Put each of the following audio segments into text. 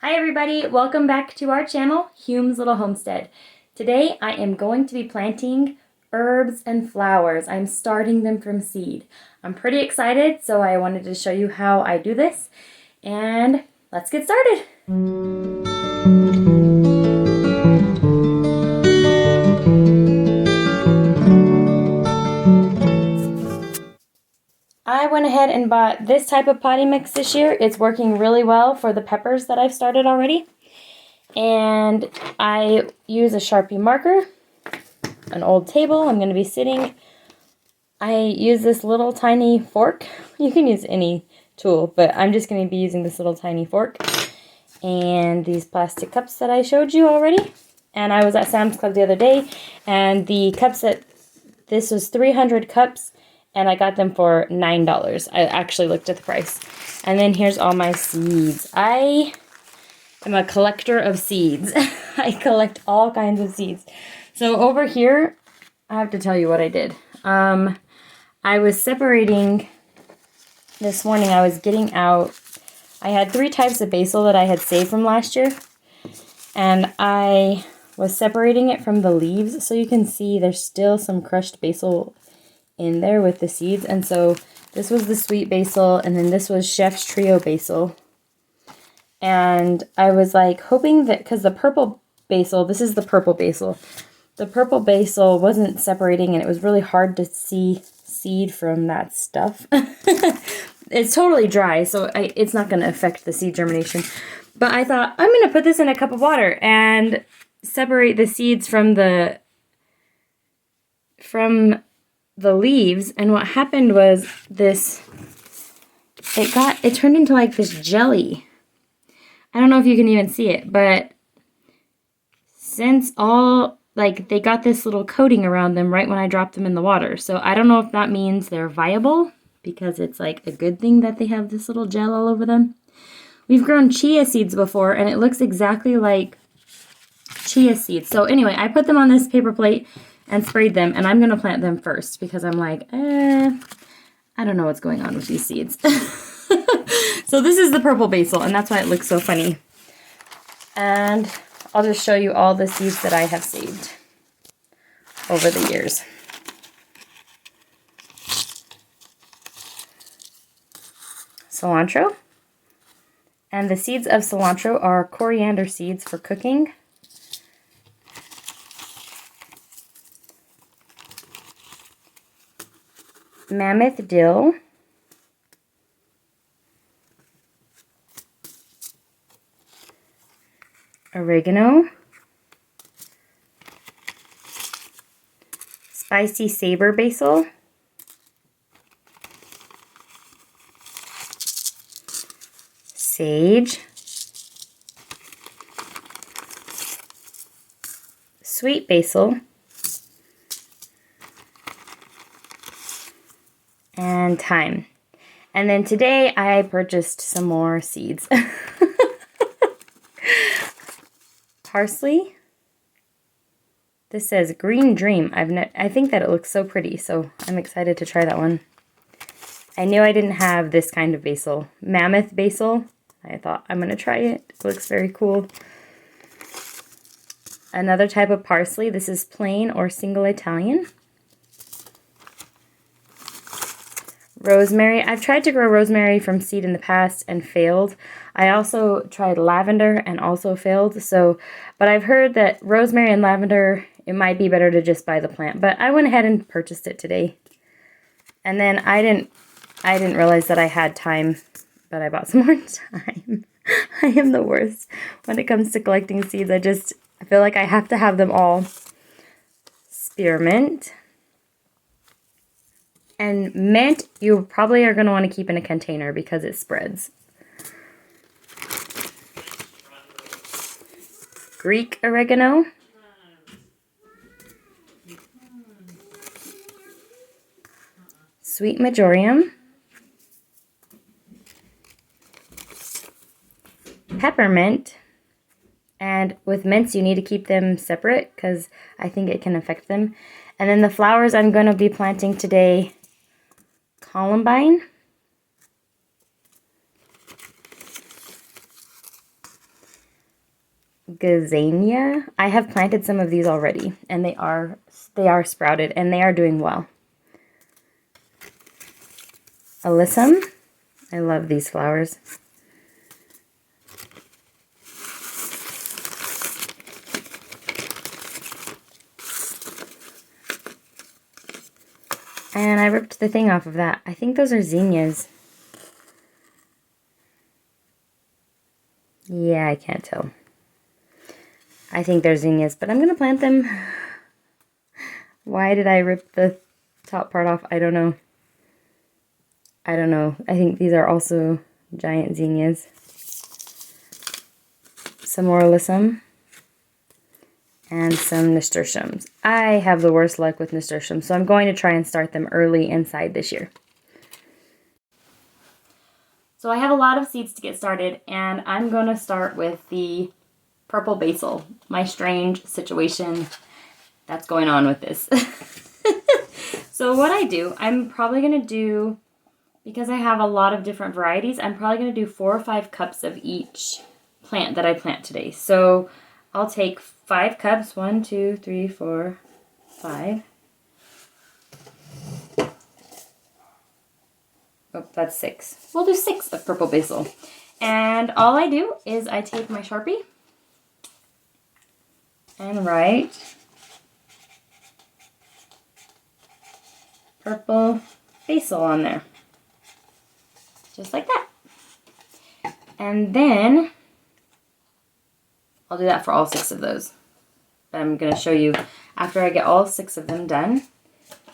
Hi everybody, welcome back to our channel, Hume's Little Homestead. Today I am going to be planting herbs and flowers. I'm starting them from seed. I'm pretty excited, so I wanted to show you how I do this. And let's get started. I went ahead and bought this type of potting mix this year. It's working really well for the peppers that I've started already. And I use a Sharpie marker, an old table. I'm going to be sitting. I use this little tiny fork. You can use any tool, but I'm just going to be using this little tiny fork. And these plastic cups that I showed you already. And I was at Sam's Club the other day, and the cups this was 300 cups, and I got them for $9. I actually looked at the price. And then here's all my seeds. I am a collector of seeds. I collect all kinds of seeds. So over here, I have to tell you what I did. I was separating this morning. I was getting out. I had 3 types of basil that I had saved from last year. And I was separating it from the leaves. So you can see there's still some crushed basil in there with the seeds. And so this was the sweet basil, and then this was Chef's Trio basil. And I was like hoping that, because the purple basil, this is the purple basil. The purple basil wasn't separating, and it was really hard to see seed from that stuff. It's totally dry, so it's not going to affect the seed germination. But I thought, I'm going to put this in a cup of water and separate the seeds from the leaves. And what happened was it turned into like this jelly. I don't know if you can even see it, but since they got this little coating around them right when I dropped them in the water. So I don't know if that means they're viable, because it's like a good thing that they have this little gel all over them. We've grown chia seeds before, and it looks exactly like chia seeds. So anyway, I put them on this paper plate and sprayed them, and I'm going to plant them first because I'm like, I don't know what's going on with these seeds. So this is the purple basil, and that's why it looks so funny. And I'll just show you all the seeds that I have saved over the years. Cilantro. And the seeds of cilantro are coriander seeds for cooking. Mammoth dill. Oregano. Spicy saber basil. Sage. Sweet basil. And thyme. And then today I purchased some more seeds. Parsley. This says Green Dream. I think that it looks so pretty, so I'm excited to try that one. I knew I didn't have this kind of basil. Mammoth basil. I thought, I'm going to try it. It looks very cool. Another type of parsley. This is plain or single Italian. Rosemary. I've tried to grow rosemary from seed in the past and failed. I also tried lavender and also failed. But I've heard that rosemary and lavender, it might be better to just buy the plant. But I went ahead and purchased it today. And then I didn't realize that I had thyme, but I bought some more thyme. I am the worst when it comes to collecting seeds. I feel like I have to have them all. Spearmint. And mint, you probably are going to want to keep in a container because it spreads. Greek oregano. Sweet marjoram. Peppermint. And with mints, you need to keep them separate because I think it can affect them. And then the flowers I'm going to be planting today, Columbine, Gazania. I have planted some of these already, and they are sprouted, and they are doing well. Alyssum. I love these flowers. And I ripped the thing off of that. I think those are zinnias. Yeah, I can't tell. I think they're zinnias, but I'm going to plant them. Why did I rip the top part off? I don't know. I don't know. I think these are also giant zinnias. Some more alyssum. And some nasturtiums. I have the worst luck with nasturtiums, so I'm going to try and start them early inside this year. So I have a lot of seeds to get started, and I'm going to start with the purple basil. My strange situation that's going on with this. So what I do, I'm probably going to do, because I have a lot of different varieties, I'm probably going to do 4 or 5 cups of each plant that I plant today. So I'll take 5 cups, 1, 2, 3, 4, 5. Oh, that's 6. We'll do 6 of purple basil. And all I do is I take my Sharpie and write purple basil on there. Just like that. And then I'll do that for all 6 of those. But I'm going to show you after I get all 6 of them done.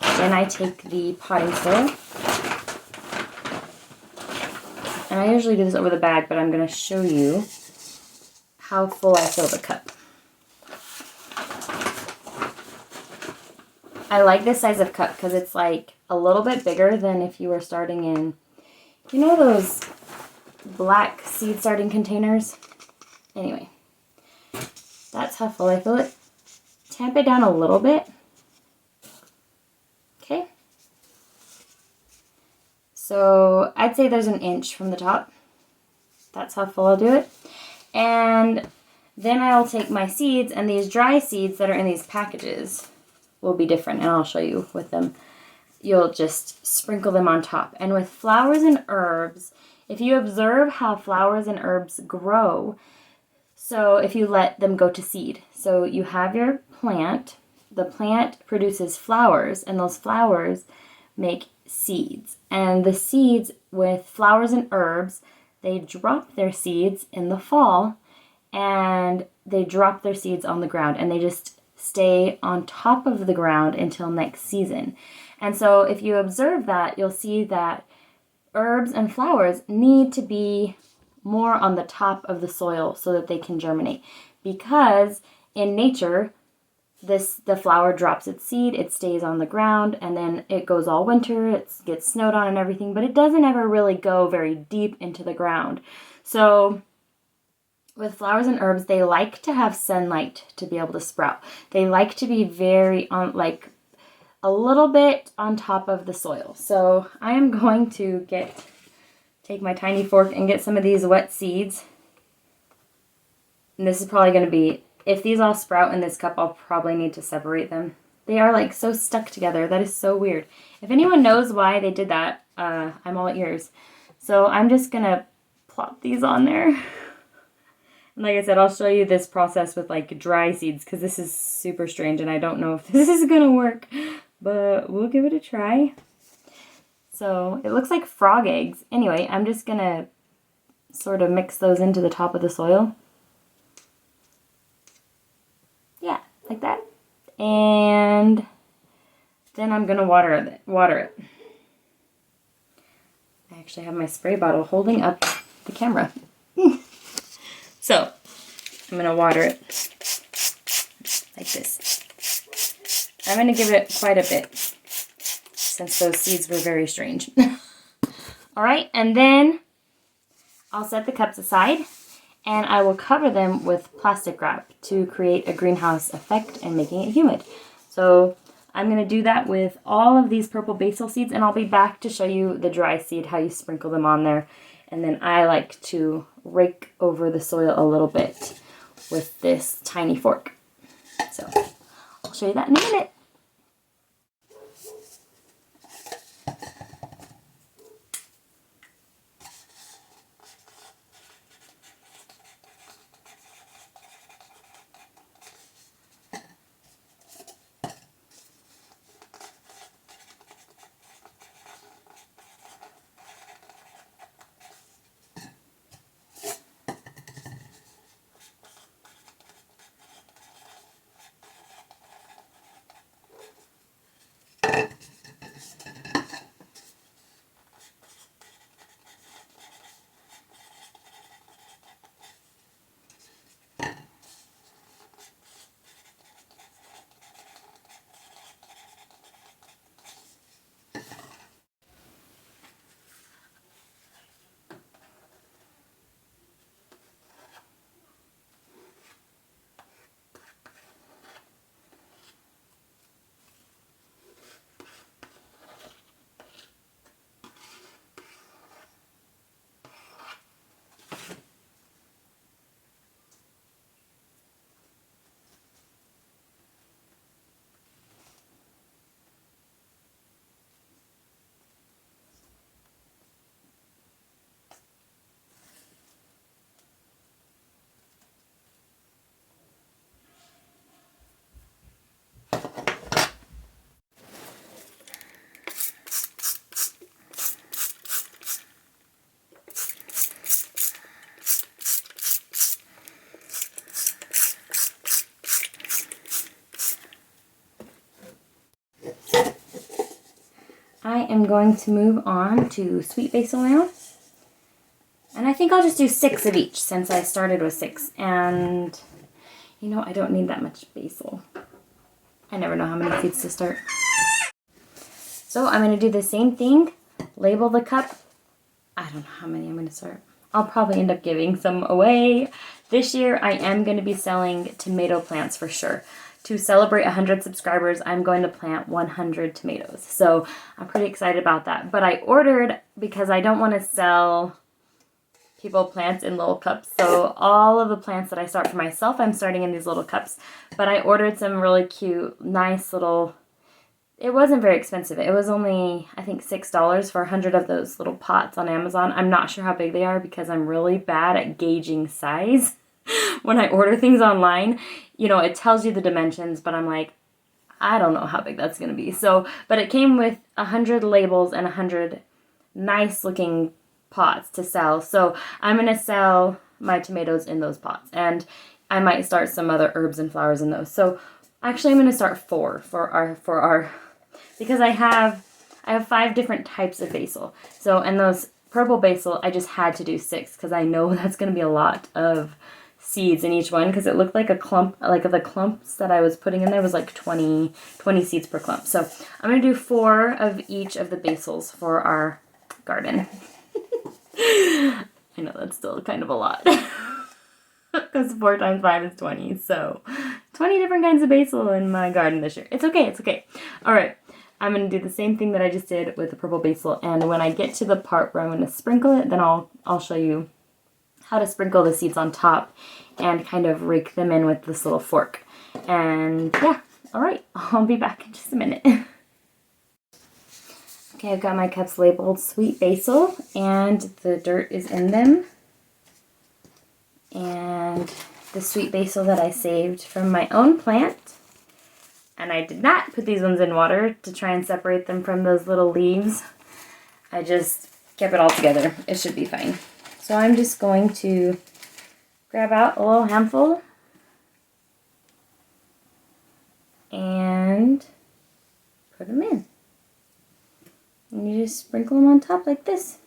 Then I take the potting soil. And I usually do this over the bag, but I'm going to show you how full I fill the cup. I like this size of cup because it's like a little bit bigger than if you were starting in, you know, those black seed starting containers? Anyway, that's how full I fill it. Tamp it down a little bit. Okay. So I'd say there's an inch from the top. That's how full I'll do it. And then I'll take my seeds, and these dry seeds that are in these packages will be different, and I'll show you with them. You'll just sprinkle them on top. And with flowers and herbs, if you observe how flowers and herbs grow, so if you let them go to seed, so you have your plant, the plant produces flowers, and those flowers make seeds. And the seeds with flowers and herbs, they drop their seeds in the fall, and they drop their seeds on the ground, and they just stay on top of the ground until next season. And so if you observe that, you'll see that herbs and flowers need to be more on the top of the soil so that they can germinate. Because in nature, the flower drops its seed, it stays on the ground, and then it goes all winter, it gets snowed on and everything, but it doesn't ever really go very deep into the ground. So with flowers and herbs, they like to have sunlight to be able to sprout. They like to be very on, like a little bit on top of the soil. So I am going to take my tiny fork and get some of these wet seeds. And this is probably going to be, if these all sprout in this cup, I'll probably need to separate them. They are like so stuck together. That is so weird. If anyone knows why they did that, I'm all ears. So I'm just going to plop these on there. And like I said, I'll show you this process with like dry seeds because this is super strange and I don't know if this is going to work. But we'll give it a try. So it looks like frog eggs. Anyway, I'm just going to sort of mix those into the top of the soil. Yeah, like that. And then I'm going to water it. I actually have my spray bottle holding up the camera. So I'm going to water it like this. I'm going to give it quite a bit since those seeds were very strange. All right, and then I'll set the cups aside and I will cover them with plastic wrap to create a greenhouse effect and making it humid. So I'm going to do that with all of these purple basil seeds, and I'll be back to show you the dry seed, how you sprinkle them on there. And then I like to rake over the soil a little bit with this tiny fork. So I'll show you that in a minute. I am going to move on to sweet basil now. And I think I'll just do 6 of each since I started with 6. And, you know, I don't need that much basil. I never know how many seeds to start. So I'm going to do the same thing. Label the cup. I don't know how many I'm going to start. I'll probably end up giving some away. This year I am going to be selling tomato plants for sure. To celebrate 100 subscribers, I'm going to plant 100 tomatoes. So I'm pretty excited about that. But I ordered, because I don't want to sell people plants in little cups. So all of the plants that I start for myself, I'm starting in these little cups. But I ordered some really cute, nice little, it wasn't very expensive. It was only, I think, $6 for 100 of those little pots on Amazon. I'm not sure how big they are because I'm really bad at gauging size. When I order things online, you know, it tells you the dimensions, but I'm like, I don't know how big that's going to be. So, but it came with 100 labels and 100 nice looking pots to sell. So I'm going to sell my tomatoes in those pots, and I might start some other herbs and flowers in those. So actually I'm going to start 4 for our, because I have 5 different types of basil. So, and those purple basil, I just had to do 6 because I know that's going to be a lot of seeds in each one, because it looked like a clump, like the clumps that I was putting in there was like 20 seeds per clump. So I'm going to do 4 of each of the basils for our garden. I know that's still kind of a lot. Because 4 times 5 is 20. So 20 different kinds of basil in my garden this year. It's okay, it's okay. All right, I'm going to do the same thing that I just did with the purple basil. And when I get to the part where I'm going to sprinkle it, then I'll show you how to sprinkle the seeds on top and kind of rake them in with this little fork. And yeah, all right, I'll be back in just a minute. Okay, I've got my cups labeled sweet basil, and the dirt is in them. And the sweet basil that I saved from my own plant. And I did not put these ones in water to try and separate them from those little leaves. I just kept it all together. It should be fine. So I'm just going to grab out a little handful and put them in. And you just sprinkle them on top like this.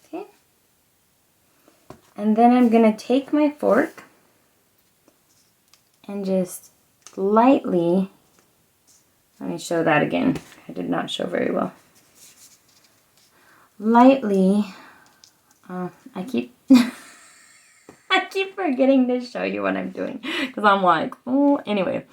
Okay. And then I'm going to take my fork and just lightly, let me show that again. I did not show very well. Lightly, I keep keep forgetting to show you what I'm doing because I'm like, oh, anyway.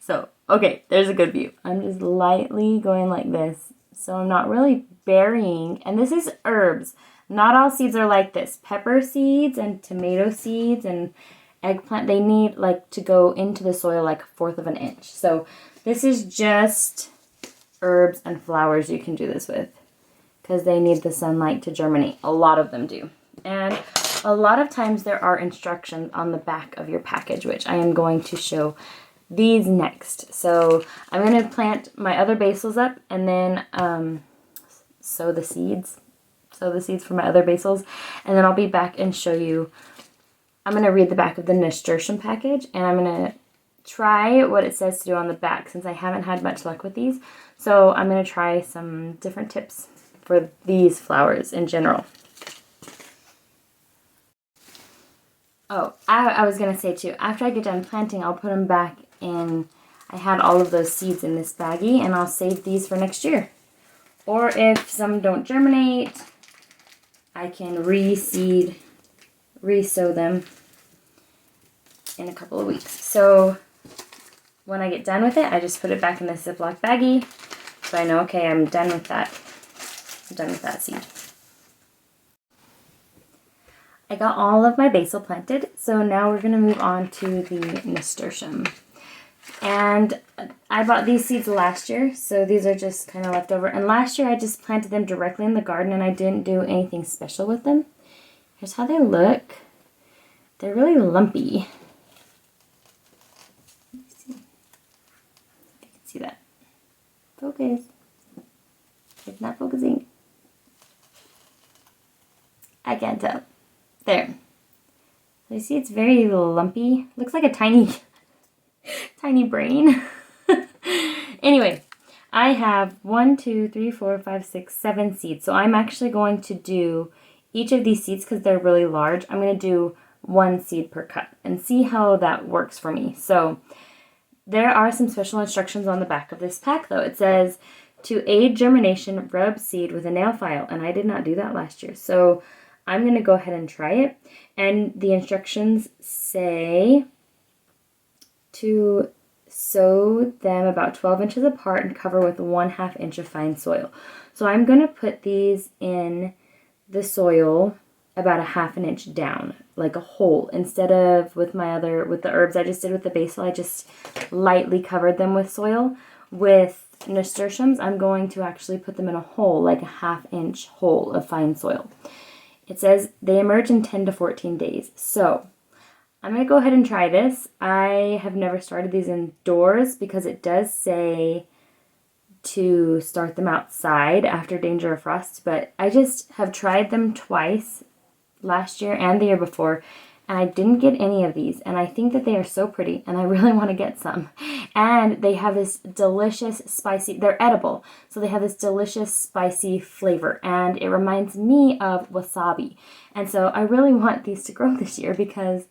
So, okay, there's a good view. I'm just lightly going like this. So I'm not really burying. And this is herbs. Not all seeds are like this. Pepper seeds and tomato seeds and eggplant, they need like to go into the soil like 1/4 of an inch. So this is just herbs and flowers you can do this with because they need the sunlight to germinate. A lot of them do. And a lot of times there are instructions on the back of your package, which I am going to show these next. So I'm going to plant my other basils up and then sow the seeds for my other basils. And then I'll be back and show you. I'm going to read the back of the nasturtium package and I'm going to try what it says to do on the back since I haven't had much luck with these. So I'm going to try some different tips for these flowers in general. Oh, I was going to say too, after I get done planting, I'll put them back in. I had all of those seeds in this baggie and I'll save these for next year. Or if some don't germinate, I can reseed, re-sow them in a couple of weeks. So when I get done with it, I just put it back in the Ziploc baggie. So I know, okay, I'm done with that. I'm done with that seed. I got all of my basil planted, so now we're going to move on to the nasturtium. And I bought these seeds last year, so these are just kind of left over. And last year I just planted them directly in the garden and I didn't do anything special with them. Here's how they look. They're really lumpy. Let me see if you can see that. Focus. It's not focusing. I can't tell. There. So you see it's very lumpy. Looks like a tiny brain. Anyway, I have 1, 2, 3, 4, 5, 6, 7 seeds. So I'm actually going to do each of these seeds because they're really large. I'm going to do 1 seed per cup and see how that works for me. So there are some special instructions on the back of this pack though. It says to aid germination, rub seed with a nail file. And I did not do that last year. So I'm going to go ahead and try it. And the instructions say to sow them about 12 inches apart and cover with 1/2 inch of fine soil. So I'm going to put these in the soil about 1/2 inch down, like a hole, instead of with the herbs I just did with the basil. I just lightly covered them with soil. With nasturtiums, I'm going to actually put them in a hole, like a 1/2 inch hole of fine soil. It says they emerge in 10 to 14 days. So I'm going to go ahead and try this. I have never started these indoors because it does say to start them outside after danger of frost, but I just have tried them twice last year and the year before, and I didn't get any of these, and I think that they are so pretty, and I really want to get some. And they have this delicious spicy, they're edible, so they have this delicious spicy flavor, and it reminds me of wasabi. And so I really want these to grow this year because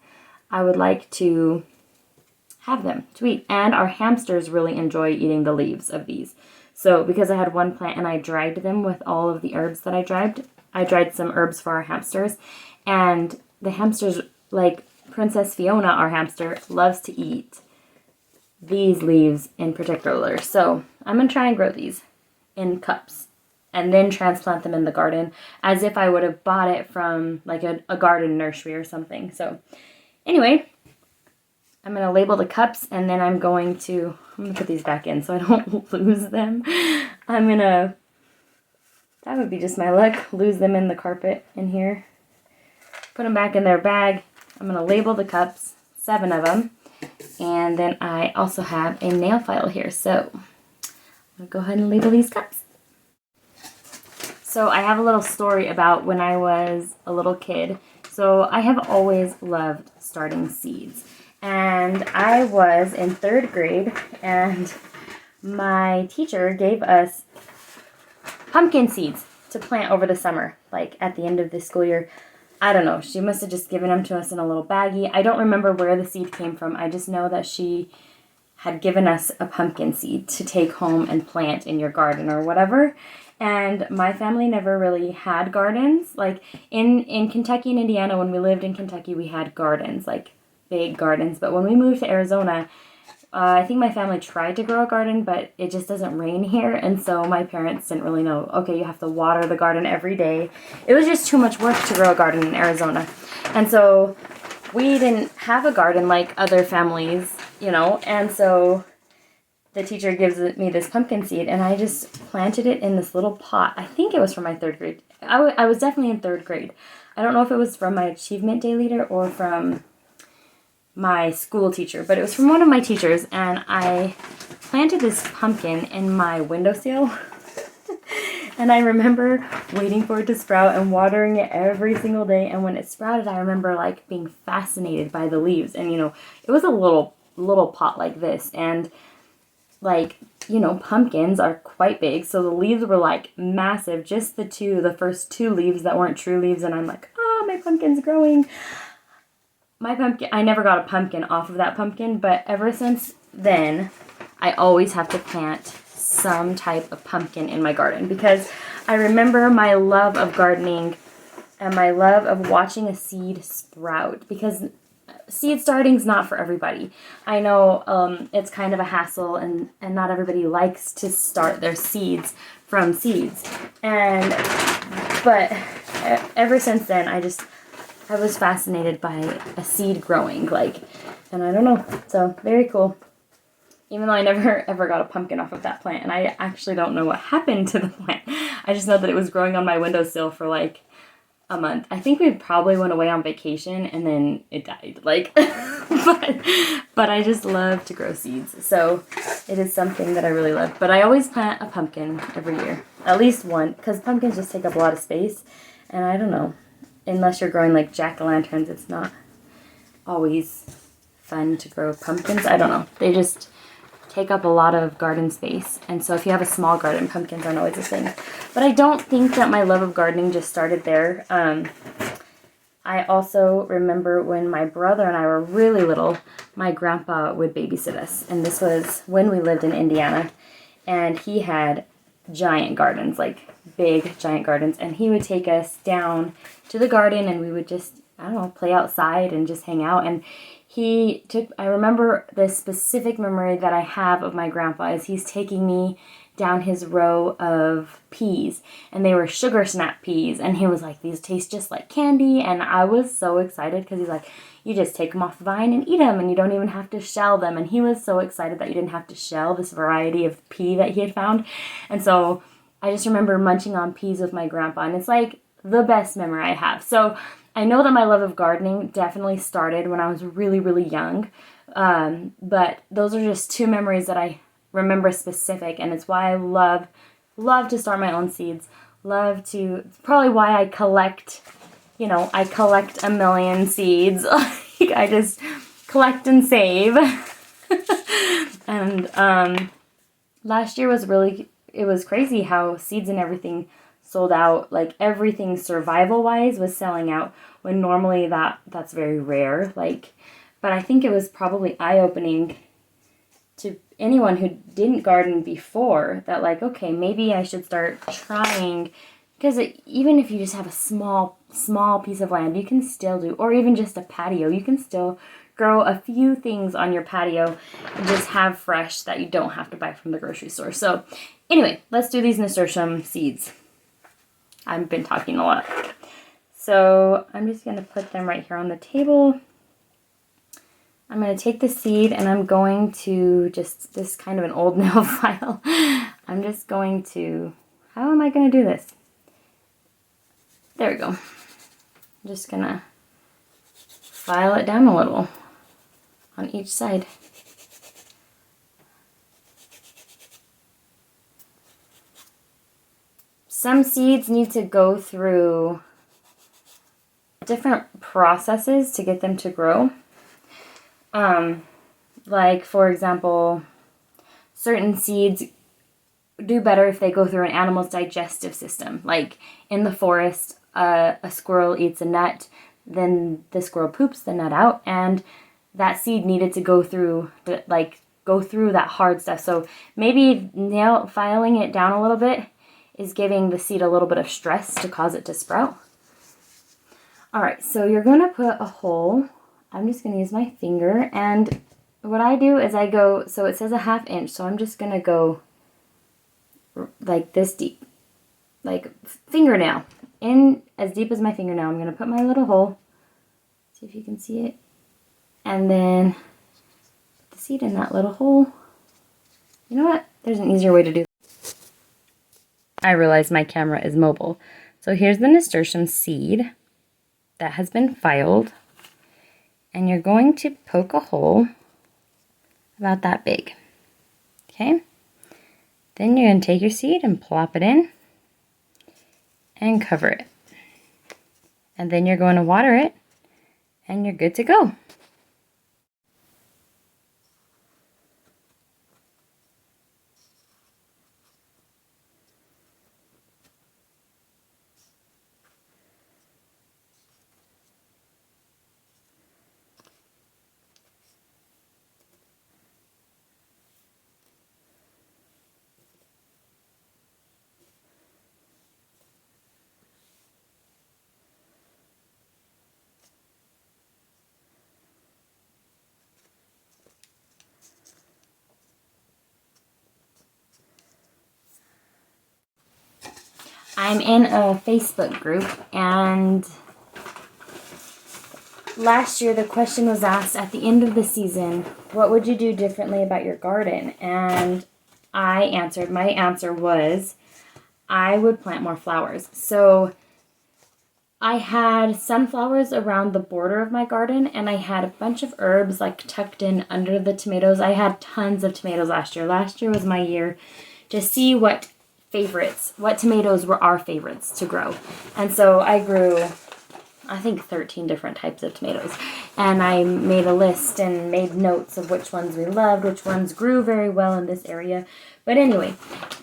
I would like to have them to eat. And our hamsters really enjoy eating the leaves of these. So because I had 1 plant and I dried them with all of the herbs that I dried some herbs for our hamsters. And the hamsters, like Princess Fiona, our hamster, loves to eat these leaves in particular. So I'm going to try and grow these in cups and then transplant them in the garden as if I would have bought it from like a garden nursery or something. So anyway, I'm going to label the cups and then I'm going to put these back in so I don't lose them. That would be just my luck, lose them in the carpet in here. Put them back in their bag. I'm going to label the cups, 7 of them. And then I also have a nail file here. So I'm going to go ahead and label these cups. So I have a little story about when I was a little kid. So I have always loved starting seeds. And I was in 3rd grade and my teacher gave us pumpkin seeds to plant over the summer, like at the end of the school year. I don't know, she must have just given them to us in a little baggie. I don't remember where the seed came from. I just know that she had given us a pumpkin seed to take home and plant in your garden or whatever. And my family never really had gardens. Like in Kentucky and Indiana, when we lived in Kentucky, we had gardens, like big gardens. But when we moved to Arizona, I think my family tried to grow a garden, but it just doesn't rain here. And so my parents didn't really know, okay, you have to water the garden every day. It was just too much work to grow a garden in Arizona. And so we didn't have a garden like other families, you know. And so the teacher gives me this pumpkin seed, and I just planted it in this little pot. I think it was from my 3rd grade. I was definitely in 3rd grade. I don't know if it was from my achievement day leader or from my school teacher, but it was from one of my teachers, and I planted this pumpkin in my windowsill. And I remember waiting for it to sprout and watering it every single day. And when it sprouted, I remember like being fascinated by the leaves. And you know, it was a little pot like this, and like, you know, pumpkins are quite big, so the leaves were like massive. Just the first 2 leaves that weren't true leaves, and I'm like, oh, my pumpkin's growing. My pumpkin, I never got a pumpkin off of that pumpkin, but ever since then, I always have to plant some type of pumpkin in my garden, because I remember my love of gardening and my love of watching a seed sprout, because seed starting's not for everybody. I know it's kind of a hassle, and not everybody likes to start their seeds from seeds. But ever since then, I was fascinated by a seed growing, like, and I don't know, so very cool. Even though I never ever got a pumpkin off of that plant, and I actually don't know what happened to the plant. I just know that it was growing on my windowsill for like a month. I think we probably went away on vacation and then it died. Like, but I just love to grow seeds, so it is something that I really love. But I always plant a pumpkin every year, at least one, because pumpkins just take up a lot of space, and I don't know, unless you're growing like jack-o'-lanterns, it's not always fun to grow pumpkins. I don't know, they just take up a lot of garden space, and so if you have a small garden, pumpkins aren't always a thing. But I don't think that my love of gardening just started there. I also remember when my brother and I were really little, my grandpa would babysit us, and this was when we lived in Indiana, and he had giant gardens, like big giant gardens, and he would take us down to the garden, and we would just, I don't know, play outside and just hang out. And I remember the specific memory that I have of my grandpa is he's taking me down his row of peas, and they were sugar snap peas, and he was like, these taste just like candy. And I was so excited, because he's like, you just take them off the vine and eat them, and you don't even have to shell them. And he was so excited that you didn't have to shell this variety of pea that he had found. And so I just remember munching on peas with my grandpa, and it's like the best memory I have. So I know that my love of gardening definitely started when I was really, really young, but those are just 2 memories that I remember specific, and it's why I love to start my own seeds. It's probably why I collect, I collect a million seeds. Like, I just collect and save. And last year it was crazy how seeds and everything sold out. Like, everything survival-wise was selling out, when normally that's very rare. Like, but I think it was probably eye-opening to anyone who didn't garden before, that like, okay, maybe I should start trying, because even if you just have a small piece of land, you can still do, or even just a patio, you can still grow a few things on your patio and just have fresh that you don't have to buy from the grocery store. So anyway, let's do these nasturtium seeds. I've been talking a lot. So I'm just going to put them right here on the table. I'm going to take the seed, and I'm going to just, this kind of an old nail file. I'm just going to, how am I going to do this? There we go. I'm just going to file it down a little on each side. Some seeds need to go through different processes to get them to grow. Like, for example, certain seeds do better if they go through an animal's digestive system. Like in the forest, a squirrel eats a nut, then the squirrel poops the nut out, and that seed needed to go through that hard stuff. So maybe filing it down a little bit is giving the seed a little bit of stress to cause it to sprout. All right, so you're going to put a hole. I'm just going to use my finger, and what I do is I go, so it says a 1/2 inch, so I'm just going to go like this deep, like fingernail, in as deep as my fingernail. I'm going to put my little hole, see if you can see it, and then put the seed in that little hole. You know what? There's an easier way to do it. I realize my camera is mobile. So here's the nasturtium seed that has been filed, and you're going to poke a hole about that big. Okay? Then you're going to take your seed and plop it in and cover it. And then you're going to water it, and you're good to go. I'm in a Facebook group, and last year the question was asked at the end of the season, what would you do differently about your garden? And I answered, my answer was, I would plant more flowers. So I had sunflowers around the border of my garden, and I had a bunch of herbs like tucked in under the tomatoes. I had tons of tomatoes last year. Last year was my year to see what tomatoes were our favorites to grow. And so I grew, I think, 13 different types of tomatoes. And I made a list and made notes of which ones we loved, which ones grew very well in this area. But anyway,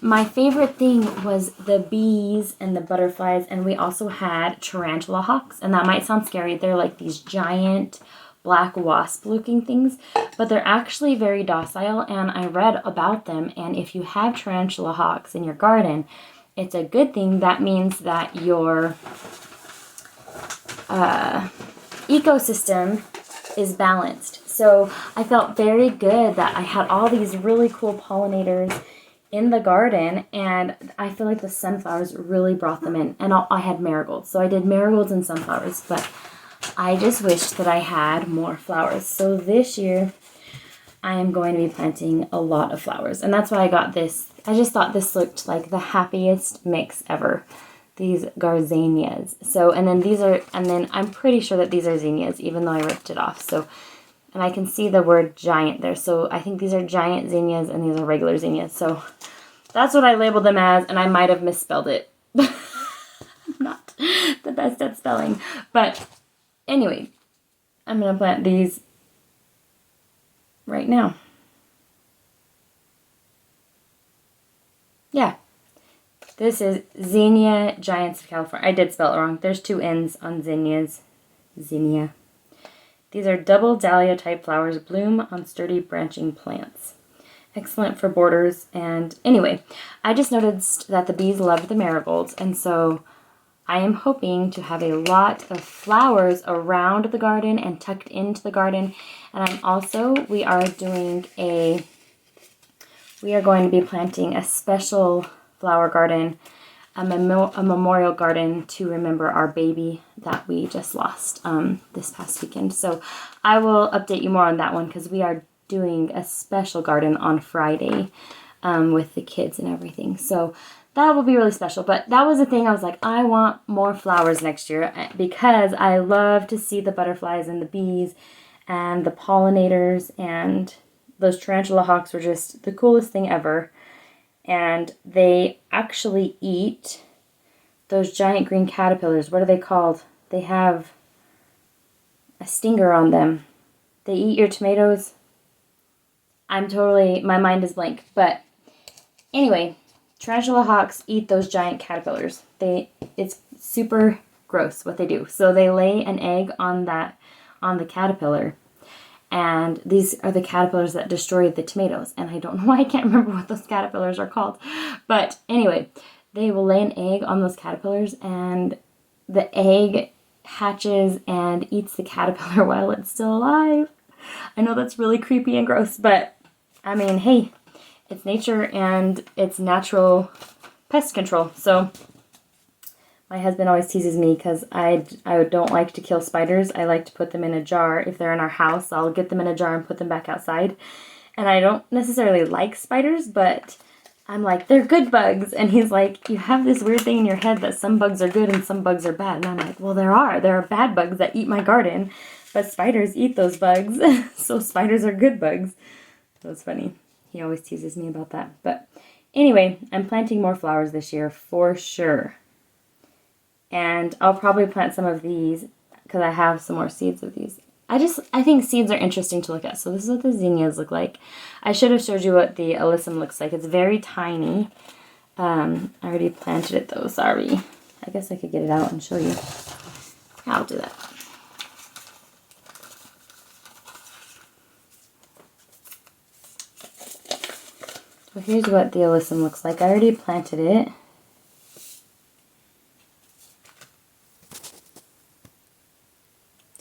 my favorite thing was the bees and the butterflies, and we also had Tarantula Hawks. And that might sound scary. They're like these giant black wasp looking things, but they're actually very docile, and I read about them, and if you have Tarantula Hawks in your garden, it's a good thing. That means that your ecosystem is balanced. So I felt very good that I had all these really cool pollinators in the garden, and I feel like the sunflowers really brought them in, and I had marigolds, so I did marigolds and sunflowers, but I just wished that I had more flowers. So this year, I am going to be planting a lot of flowers. And that's why I got this. I just thought this looked like the happiest mix ever. These gazanias. So, and then I'm pretty sure that these are zinnias, even though I ripped it off. So, and I can see the word giant there. So I think these are giant zinnias and these are regular zinnias. So that's what I labeled them as, and I might have misspelled it. I'm not the best at spelling. But anyway, I'm going to plant these right now. Yeah. This is Zinnia Giants of California. I did spell it wrong. There's 2 N's on zinnias. Zinnia. These are double dahlia type flowers, bloom on sturdy branching plants. Excellent for borders. And anyway, I just noticed that the bees loved the marigolds, and so I am hoping to have a lot of flowers around the garden and tucked into the garden. And we are going to be planting a special flower garden, a memorial garden to remember our baby that we just lost this past weekend. So I will update you more on that one, because we are doing a special garden on Friday with the kids and everything. So that will be really special. But that was the thing. I was like, I want more flowers next year, because I love to see the butterflies and the bees and the pollinators, and those Tarantula Hawks were just the coolest thing ever. And they actually eat those giant green caterpillars. What are they called? They have a stinger on them. They eat your tomatoes. My mind is blank. But anyway, Tarantula Hawks eat those giant caterpillars. It's super gross what they do. So they lay an egg on the caterpillar, and these are the caterpillars that destroy the tomatoes. And I don't know why I can't remember what those caterpillars are called. But anyway, they will lay an egg on those caterpillars, and the egg hatches and eats the caterpillar while it's still alive. I know that's really creepy and gross, but I mean, hey, it's nature and it's natural pest control. So my husband always teases me because I don't like to kill spiders. I like to put them in a jar. If they're in our house, I'll get them in a jar and put them back outside. And I don't necessarily like spiders, but I'm like, they're good bugs. And he's like, you have this weird thing in your head that some bugs are good and some bugs are bad. And I'm like, well, there are bad bugs that eat my garden, but spiders eat those bugs. So spiders are good bugs. That's funny. He always teases me about that. But anyway, I'm planting more flowers this year for sure. And I'll probably plant some of these because I have some more seeds of these. I think seeds are interesting to look at. So this is what the zinnias look like. I should have showed you what the alyssum looks like. It's very tiny. I already planted it though, sorry. I guess I could get it out and show you. I'll do that. So here's what the alyssum looks like. I already planted it.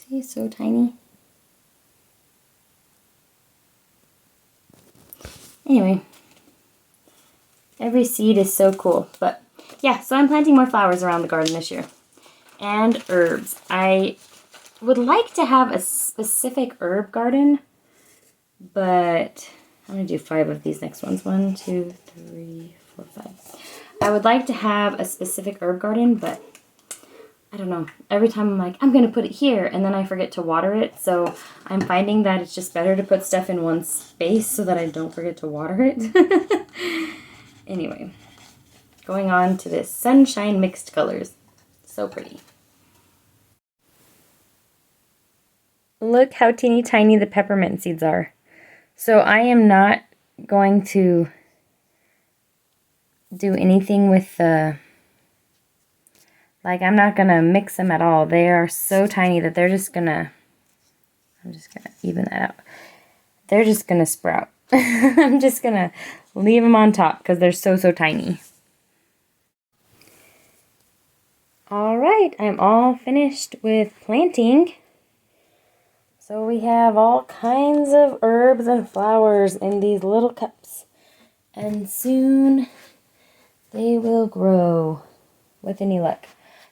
See, so tiny. Anyway, every seed is so cool. But yeah, so I'm planting more flowers around the garden this year. And herbs. I would like to have a specific herb garden, but I'm going to do 5 of these next ones. 1, 2, 3, 4, 5. I would like to have a specific herb garden, but I don't know. Every time I'm like, I'm going to put it here, and then I forget to water it. So I'm finding that it's just better to put stuff in one space so that I don't forget to water it. Anyway, going on to this sunshine mixed colors. So pretty. Look how teeny tiny the peppermint seeds are. So I am not going to do anything with the... Like, I'm not going to mix them at all. They are so tiny that they're just going to... I'm just going to even that out. They're just going to sprout. I'm just going to leave them on top because they're so tiny. Alright, I'm all finished with planting. So we have all kinds of herbs and flowers in these little cups. And soon they will grow with any luck.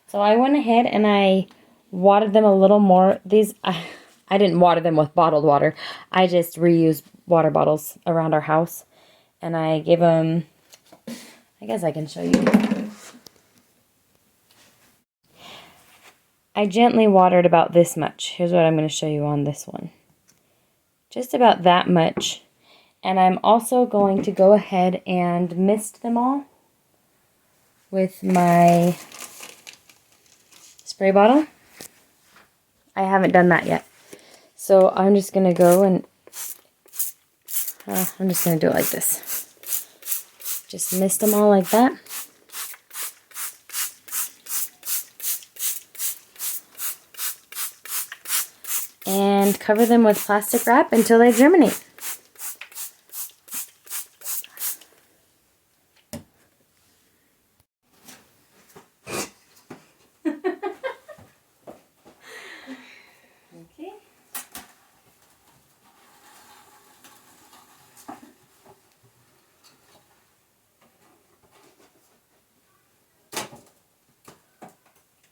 So I went ahead and I watered them a little more. These, I didn't water them with bottled water. I just reused water bottles around our house. And I gave them, I guess I can show you. I gently watered about this much. Here's what I'm going to show you on this one. Just about that much. And I'm also going to go ahead and mist them all with my spray bottle. I haven't done that yet. So I'm just going to go and I'm just going to do it like this. Just mist them all like that. And cover them with plastic wrap until they germinate. Okay.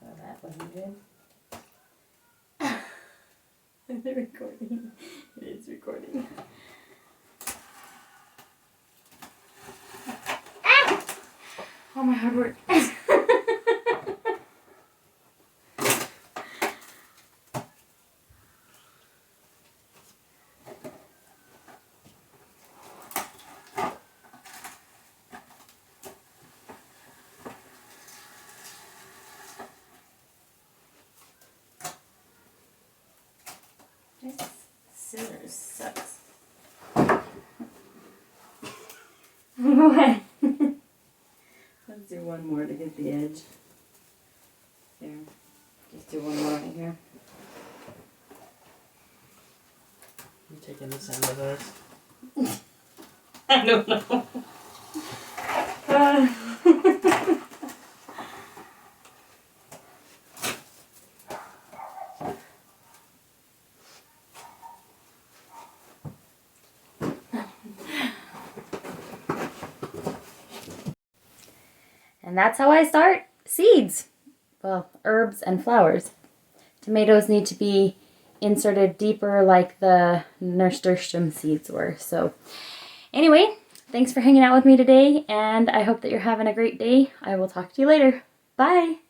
Oh, that wasn't good. Is it recording? It is recording. Ah! Oh, my hard work. This scissors sucks. What? Let's do one more to get the edge. There. Just do one more right here. You taking this end of those? I don't know. And that's how I start seeds. Well, herbs and flowers. Tomatoes need to be inserted deeper like the Nasturtium seeds were. So anyway, thanks for hanging out with me today, and I hope that you're having a great day. I will talk to you later. Bye!